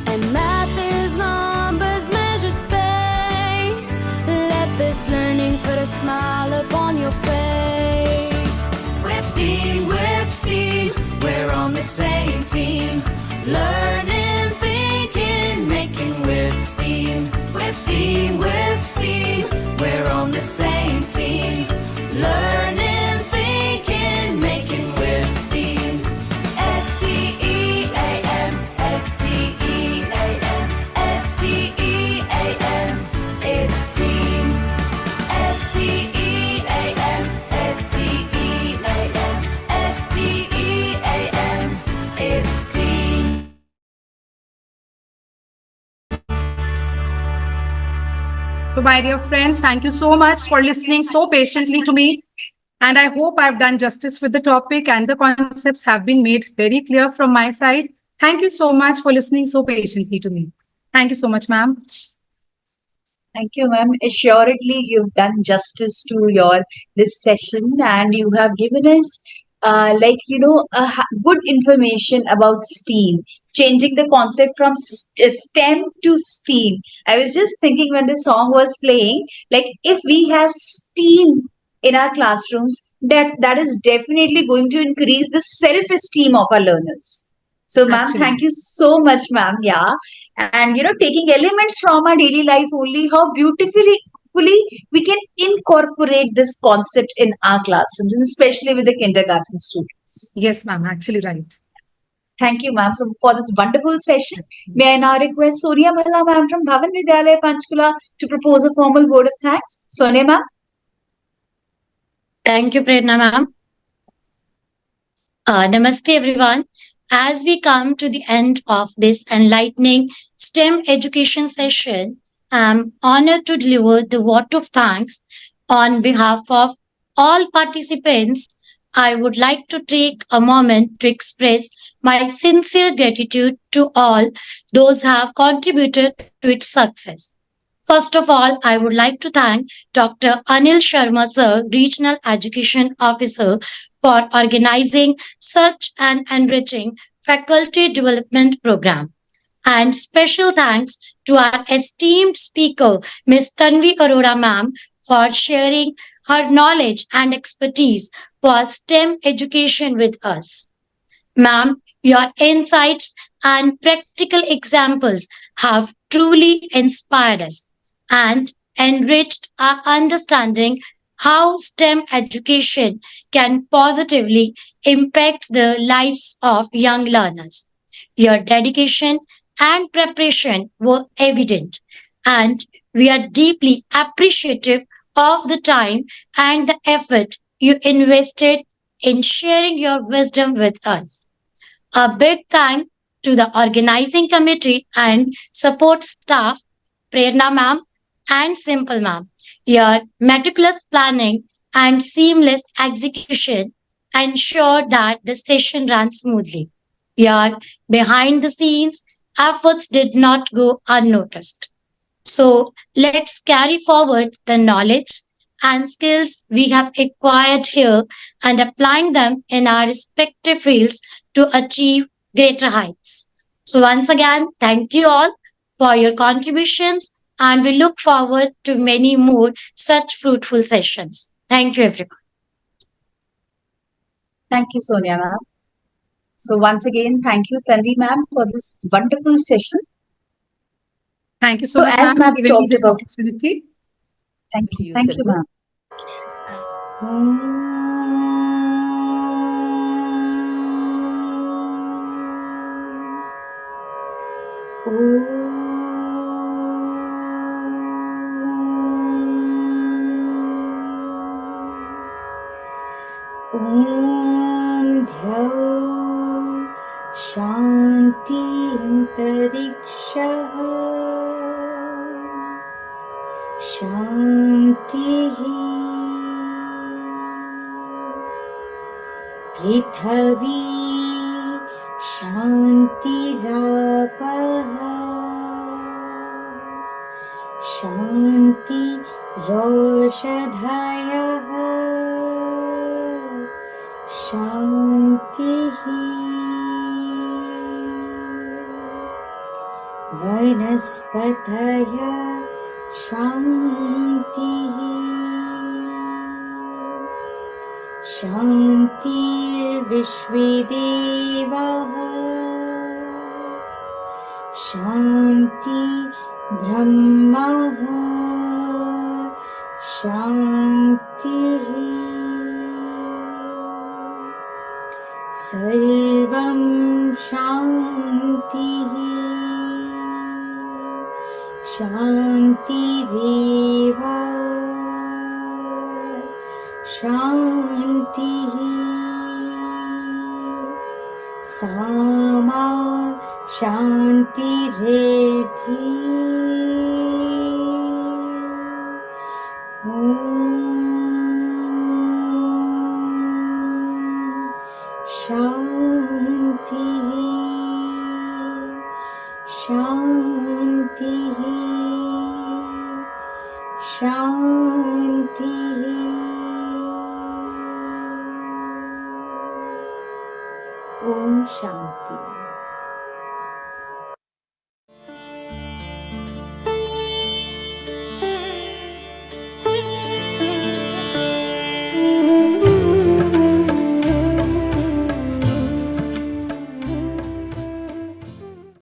And math is numbers, measure space. Let this learning put a smile upon your face. With STEAM, we're on the same team. Learning, thinking, making with STEAM. With STEAM, we're on the same team. Learning, thinking, making with STEAM. STEAM, STEAM, STEAM, it's STEAM. STEAM, STEAM, STEAM, it's STEAM. So my dear friends, thank you so much for listening so patiently to me. And I hope I've done justice with the topic and the concepts have been made very clear from my side. Thank you so much for listening so patiently to me. Thank you so much, ma'am. Thank you, ma'am. Assuredly, you've done justice to your this session, and you have given us, good information about STEAM, changing the concept from STEM to STEAM. I was just thinking when the song was playing, like if we have STEAM in our classrooms, that is definitely going to increase the self-esteem of our learners. So, ma'am, Actually. thank you so much, ma'am. Yeah. And, taking elements from our daily life only, how beautifully we can incorporate this concept in our classrooms, and especially with the kindergarten students. Yes, ma'am, actually right. Thank you, ma'am. So for this wonderful session, may I now request Sonia Malla ma'am from Bhavan Vidyalaya Panchkula to propose a formal word of thanks. Sonia ma'am. Thank you, Prerna ma'am. Namaste, everyone. As we come to the end of this enlightening STEM education session, I'm honored to deliver the vote of thanks on behalf of all participants. I would like to take a moment to express my sincere gratitude to all those who have contributed to its success. First of all, I would like to thank Dr. Anil Sharma, sir, Regional Education Officer, for organizing such an enriching faculty development program. And special thanks to our esteemed speaker, Ms. Tanvi Arora ma'am, for sharing her knowledge and expertise for STEM education with us. Ma'am, your insights and practical examples have truly inspired us and enriched our understanding how STEM education can positively impact the lives of young learners. Your dedication and preparation were evident, and we are deeply appreciative of the time and the effort you invested in sharing your wisdom with us. A big thank to the organizing committee and support staff, Prerna ma'am and Simple ma'am. Your meticulous planning and seamless execution ensure that the session ran smoothly. Your behind the scenes efforts did not go unnoticed. So let's carry forward the knowledge and skills we have acquired here and applying them in our respective fields to achieve greater heights. So once again, thank you all for your contributions and we look forward to many more such fruitful sessions. Thank you everyone. Thank you, Sonia ma'am. So once again, thank you, Tanvi ma'am, for this wonderful session. Thank you so So much, as ma'am, ma'am for giving me talked this about, opportunity. thank you, ma'am. ॐ ध्यौ शान्तिन्तरिक्षः शान्तिः पृथ्वी शान्तिरापः शान्तिरोषधयः शान्तिः वनस्पतय शान्तिः शान्तिर्विश्वे देवाः शान्ति ब्रह्मः शान्तिः सर्वं शान्तिः शान्तिरेव शान्तिः सामा शान्तिरेधि शान्तिः शान्तिः शान्तिः ॐ शान्ति